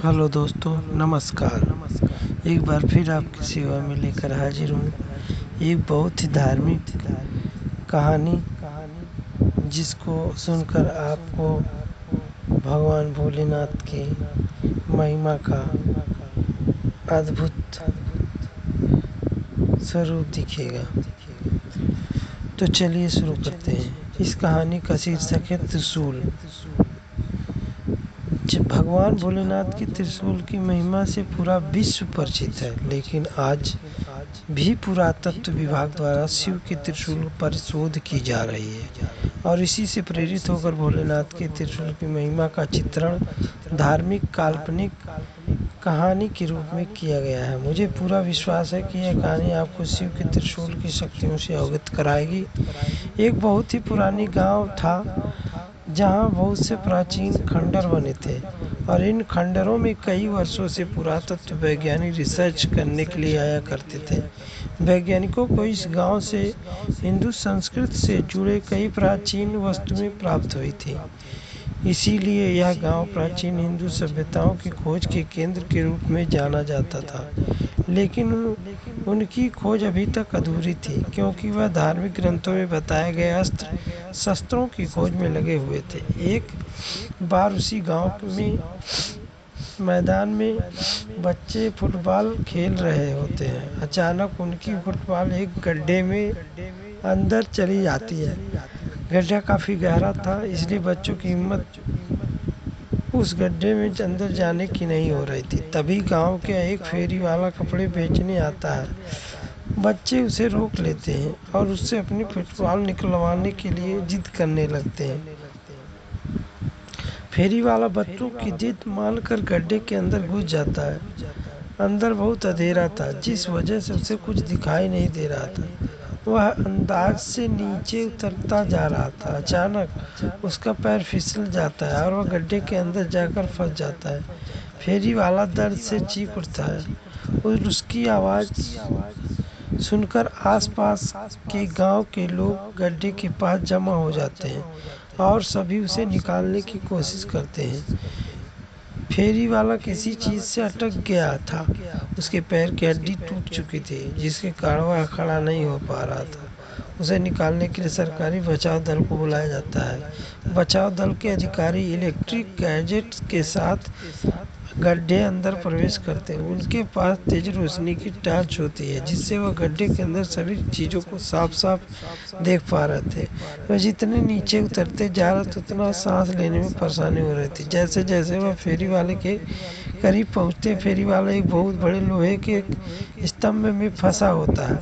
Hello दोस्तों, नमस्कार। एक बार फिर आपकी सेवा में लेकर हाजिर हूँ एक बहुत ही धार्मिक कहानी, जिसको सुनकर आपको भगवान भोलेनाथ की महिमा का अद्भुत स्वरूप दिखेगा। तो चलिए शुरू करते हैं। इस कहानी का शीर्षक है त्रिशूल। भगवान भोलेनाथ की त्रिशूल की महिमा से पूरा विश्व परिचित है, लेकिन आज भी पुरातत्व विभाग द्वारा शिव के त्रिशूल पर शोध की जा रही है और इसी से प्रेरित होकर भोलेनाथ के त्रिशूल की महिमा का चित्रण धार्मिक काल्पनिक कहानी के रूप में किया गया है। मुझे पूरा विश्वास है कि यह कहानी आपको शिव के त्रिशूल की शक्तियों से अवगत कराएगी। एक बहुत ही पुरानी गांव था जहां बहुत से प्राचीन खंडर बने थे और इन खंडरों में कई वर्षों से पुरातत्व वैज्ञानिक रिसर्च करने के लिए आया करते थे। वैज्ञानिकों को इस गांव से हिंदू संस्कृति से जुड़े कई प्राचीन वस्तुएं प्राप्त हुई थी। इसीलिए यह गांव प्राचीन हिंदू सभ्यताओं की खोज के केंद्र के रूप में जाना जाता था। लेकिन उनकी खोज अभी तक अधूरी थी, क्योंकि वह धार्मिक ग्रंथों में बताए गए अस्त्र शस्त्रों की खोज में लगे हुए थे। एक बार उसी गांव में मैदान में बच्चे फुटबॉल खेल रहे होते हैं। अचानक उनकी फुटबॉल एक गड्ढे में अंदर चली जाती है। गड्ढा काफी गहरा था, इसलिए बच्चों की हिम्मत उस गड्ढे में अंदर जाने की नहीं हो रही थी। तभी गांव के एक फेरी वाला कपड़े बेचने आता है। बच्चे उसे रोक लेते हैं और उससे अपनी फुटबॉल निकलवाने के लिए जिद करने लगते हैं। फेरी वाला बच्चों की जिद मानकर गड्ढे के अंदर घुस जाता है। अंदर बहुत अंधेरा था, जिस वजह से उसे कुछ दिखाई नहीं दे रहा था। वह अंदाज से नीचे उतरता जा रहा था। अचानक उसका पैर फिसल जाता है और वह गड्ढे के अंदर जाकर फंस जाता है। फेरी वाला दर्द से चीख उठता है और उसकी आवाज़ सुनकर आसपास के गांव के लोग गड्ढे के पास जमा हो जाते हैं और सभी उसे निकालने की कोशिश करते हैं। फेरी वाला किसी चीज से अटक गया था। उसके पैर की हड्डी टूट चुकी थी, जिसके कारण वह खड़ा नहीं हो पा रहा था। उसे निकालने के लिए सरकारी बचाव दल को बुलाया जाता है। बचाव दल के अधिकारी इलेक्ट्रिक गैजेट्स के साथ गड्ढे अंदर प्रवेश करते हैं। उनके पास तेज रोशनी की टॉर्च होती है, जिससे वह गड्ढे के अंदर सभी चीजों को साफ साफ देख पा रहे थे। वह जितने नीचे उतरते जा रहे थे, उतना सांस लेने में परेशानी हो रही थी। जैसे जैसे वह फेरी वाले के करीब पहुंचते, फेरी वाला एक बहुत बड़े लोहे के स्तंभ में फंसा होता है।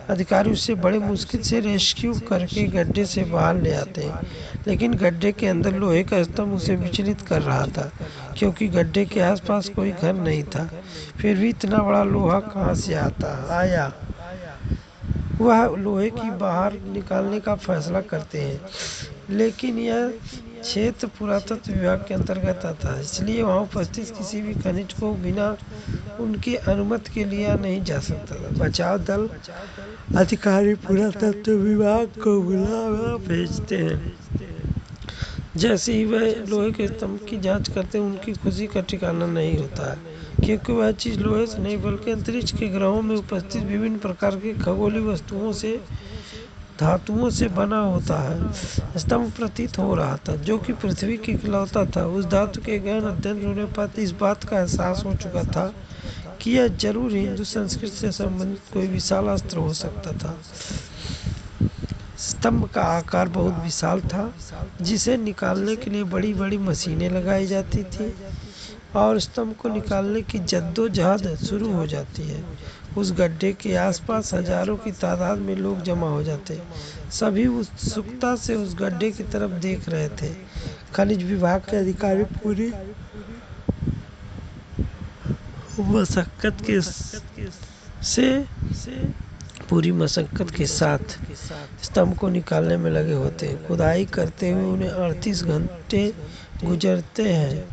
अधिकारी उसे बड़े मुश्किल से रेस्क्यू करके गड्ढे से बाहर ले आते हैं, लेकिन गड्ढे के अंदर लोहे का स्तंभ उसे विचलित कर रहा था, क्योंकि गड्ढे के आसपास कोई घर नहीं था। फिर भी इतना बड़ा लोहा कहाँ से आया। वह लोहे की बाहर निकालने का फैसला करते हैं, लेकिन यह क्षेत्र पुरातत्व विभाग के अंतर्गत आता है, इसलिए वहां उपस्थित किसी भी खनिज को बिना उनकी अनुमति के लिया नहीं जा सकता था। बचाव दल अधिकारी पुरातत्व विभाग को बुलावा भेजते हैं। जैसे ही वह लोहे के स्तंभ की जांच करते हैं, उनकी खुशी का ठिकाना नहीं होता है, क्योंकि वह चीज लोहे से नहीं बल्कि अंतरिक्ष के ग्रहों में उपस्थित विभिन्न प्रकार की खगोलीय वस्तुओं से धातुओं से बना होता है। स्तंभ प्रतीत हो रहा था, जो कि पृथ्वी की इकलौता था। उस धातु के गहन अध्ययन होने पर इस बात का एहसास हो चुका था कि यह जरूर हिंदू संस्कृति से संबंधित कोई विशाल अस्त्र हो सकता था। स्तंभ का आकार बहुत विशाल था, जिसे निकालने के लिए बड़ी बड़ी मशीनें लगाई जाती थी और स्तंभ को निकालने की जद्दोजहद शुरू हो जाती है। उस गड्ढे के आसपास हजारों की तादाद में लोग जमा हो जाते। सभी उत्सुकता से उस गड्ढे की तरफ देख रहे थे। खनिज विभाग के अधिकारी पूरी मशक्कत के साथ स्तंभ को निकालने में लगे होते हैं। खुदाई करते हुए उन्हें 38 घंटे गुजरते हैं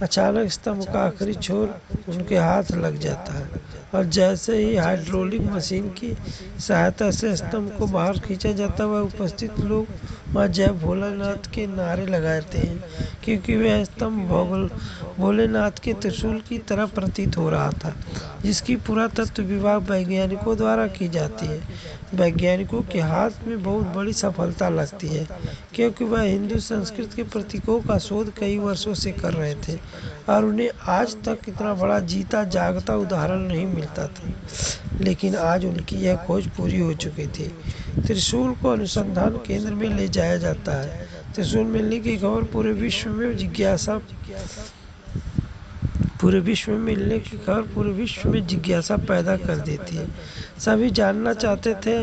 अचानक स्तंभ का आखिरी छोर उनके हाथ लग जाता है और जैसे ही हाइड्रोलिक मशीन की सहायता से स्तंभ को बाहर खींचा जाता है, वह उपस्थित लोग वहाँ जय भोलेनाथ के नारे लगाते हैं, क्योंकि वह स्तंभ भोलेनाथ के त्रिशूल की तरह प्रतीत हो रहा था, जिसकी पुरातत्व विभाग वैज्ञानिकों द्वारा की जाती है। वैज्ञानिकों के हाथ में बहुत बड़ी सफलता लगती है, क्योंकि वह हिंदू संस्कृति के प्रतीकों का शोध कई वर्षों से कर रहे थे और उन्हें आज तक इतना बड़ा जीता जागता उदाहरण नहीं मिलता था। लेकिन आज उनकी यह खोज पूरी हो चुकी थी। त्रिशूल को अनुसंधान केंद्र में ले जाया जाता है। त्रिशूल मिलने की खबर पूरे विश्व में जिज्ञासा पैदा कर देती है। सभी जानना चाहते थे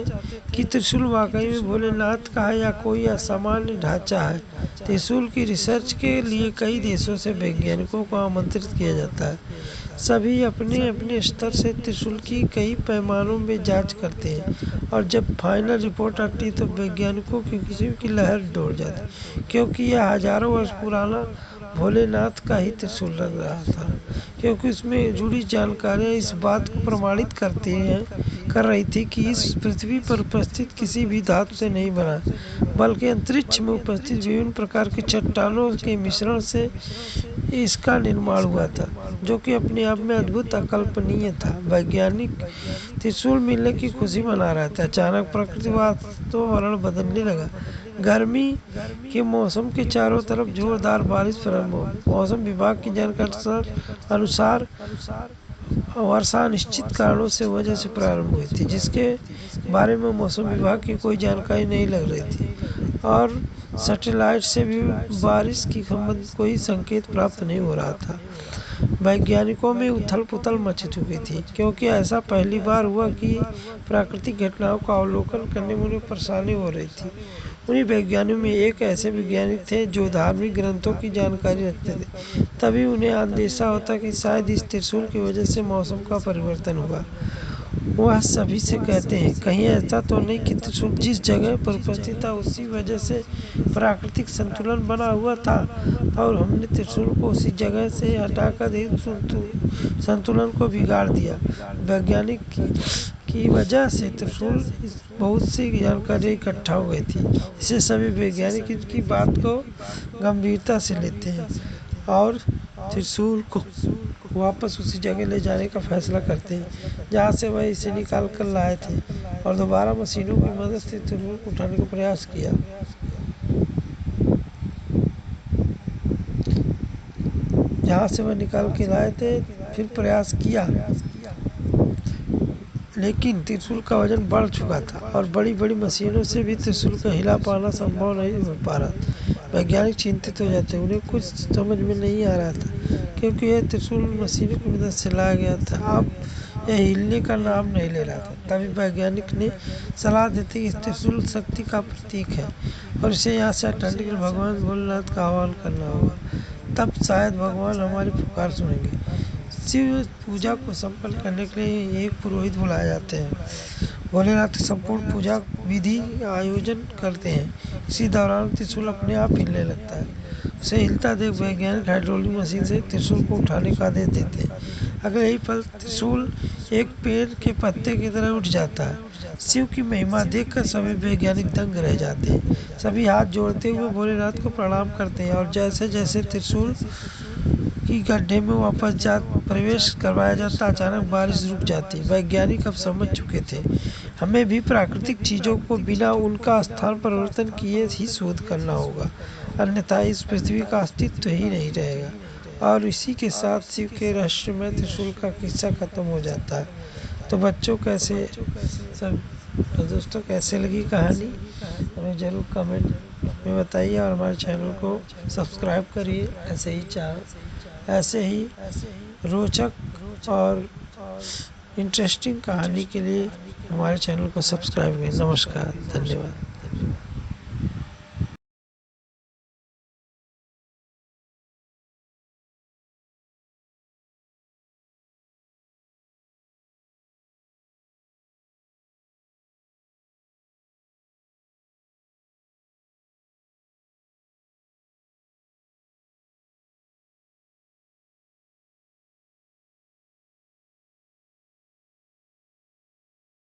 कि त्रिशूल वाकई में भोलेनाथ का है या कोई असामान्य ढांचा है। त्रिशूल की रिसर्च के लिए कई देशों से वैज्ञानिकों को आमंत्रित किया जाता है। सभी अपने अपने स्तर से त्रिशूल की कई पैमानों में जांच करते हैं और जब फाइनल रिपोर्ट आती है तो वैज्ञानिकों की खुशी की लहर दौड़ जाती, क्योंकि यह हजारों वर्ष पुराना भोलेनाथ का ही त्रिशूल लग रहा था। क्योंकि उसमें जुड़ी जानकारियां इस बात को प्रमाणित कर रही थी कि इस पृथ्वी पर उपस्थित किसी भी धातु से नहीं बना, बल्कि अंतरिक्ष में उपस्थित विभिन्न प्रकार की चट्टानों के मिश्रण से इसका निर्माण हुआ था, जो कि अपने आप में अद्भुत अकल्पनीय था। वैज्ञानिक त्रिशूल मिलने की खुशी मना रहे थे। अचानक प्रकृति वातावरण बदलने लगा। गर्मी के मौसम के चारों तरफ जोरदार बारिश प्रारंभ हो। मौसम विभाग की जानकारी अनुसार वर्षा अनिश्चित कारणों से वजह से प्रारंभ हुई थी, जिसके बारे में मौसम विभाग की कोई जानकारी नहीं लग रही थी और सैटेलाइट से भी बारिश की संबंधित कोई संकेत प्राप्त नहीं हो रहा था। वैज्ञानिकों में उथल पुथल मच चुकी थी, क्योंकि ऐसा पहली बार हुआ कि प्राकृतिक घटनाओं का अवलोकन करने में उन्हें परेशानी हो रही थी। उन्हीं वैज्ञानिकों में एक ऐसे वैज्ञानिक थे जो धार्मिक ग्रंथों की जानकारी रखते थे। तभी उन्हें अंदेशा होता कि शायद इस त्रिशूल की वजह से मौसम का परिवर्तन हुआ। वह सभी से कहते हैं, कहीं ऐसा तो नहीं कि त्रिशूल जिस जगह पर उपस्थित था उसी वजह से प्राकृतिक संतुलन बना हुआ था और हमने त्रिशूल को उसी जगह से हटाकर संतुलन को बिगाड़ दिया। वैज्ञानिक की वजह से त्रिशूल बहुत सी जानकारी इकट्ठा हो गई थी। इससे सभी वैज्ञानिक इनकी बात को गंभीरता से लेते हैं और त्रिशूल को वापस उसी जगह ले जाने का फैसला करते हैं जहां से वह इसे निकाल कर लाए थे और दोबारा मशीनों की मदद से त्रिशूल को उठाने का प्रयास किया। जहां से वह निकाल के लाए थे फिर प्रयास किया, लेकिन त्रिशूल का वजन बढ़ चुका था और बड़ी बड़ी मशीनों से भी त्रिशूल को हिला पाना संभव नहीं हो पा रहा। वैज्ञानिक चिंतित हो जाते, उन्हें कुछ समझ में नहीं आ रहा था, क्योंकि यह त्रिशूल मशीनों की मदद से लाया गया था, अब यह हिलने का नाम नहीं ले रहा था। तभी वैज्ञानिक ने सलाह देती कि त्रिशूल शक्ति का प्रतीक है और इसे यहाँ से हटाने के लिए भगवान भोलेनाथ का आह्वान करना होगा, तब शायद भगवान हमारी पुकार सुनेंगे। शिव पूजा को संपन्न करने के लिए एक पुरोहित बुलाए जाते हैं। भोलेनाथ की संपूर्ण पूजा विधि आयोजन करते हैं। इसी दौरान त्रिशूल अपने आप हिलने लगता है। उसे हिलता देख वैज्ञानिक हाइड्रोलिक मशीन से त्रिशूल को उठाने का आदेश देते हैं। अगले ही पल त्रिशूल एक पेड़ के पत्ते की तरह उठ जाता है। शिव की महिमा देखकर सभी वैज्ञानिक दंग रह जाते हैं। सभी हाथ जोड़ते हुए भोलेनाथ को प्रणाम करते हैं और जैसे जैसे त्रिशूल की गड्ढे में वापस प्रवेश करवाया जाता, अचानक बारिश रुक जाती। वैज्ञानिक अब समझ चुके थे, हमें भी प्राकृतिक चीजों को बिना उनका स्थान परिवर्तन किए ही शोध करना होगा, अन्यथा इस पृथ्वी का अस्तित्व ही नहीं रहेगा। और इसी के साथ शिव के रहस्यमय त्रिशूल का किस्सा खत्म हो जाता है। तो बच्चों दोस्तों कैसे लगी कहानी हमें ज़रूर कमेंट में बताइए और हमारे चैनल को सब्सक्राइब करिए। ऐसे ही रोचक और इंटरेस्टिंग कहानी के लिए हमारे चैनल को सब्सक्राइब करें। नमस्कार, धन्यवाद।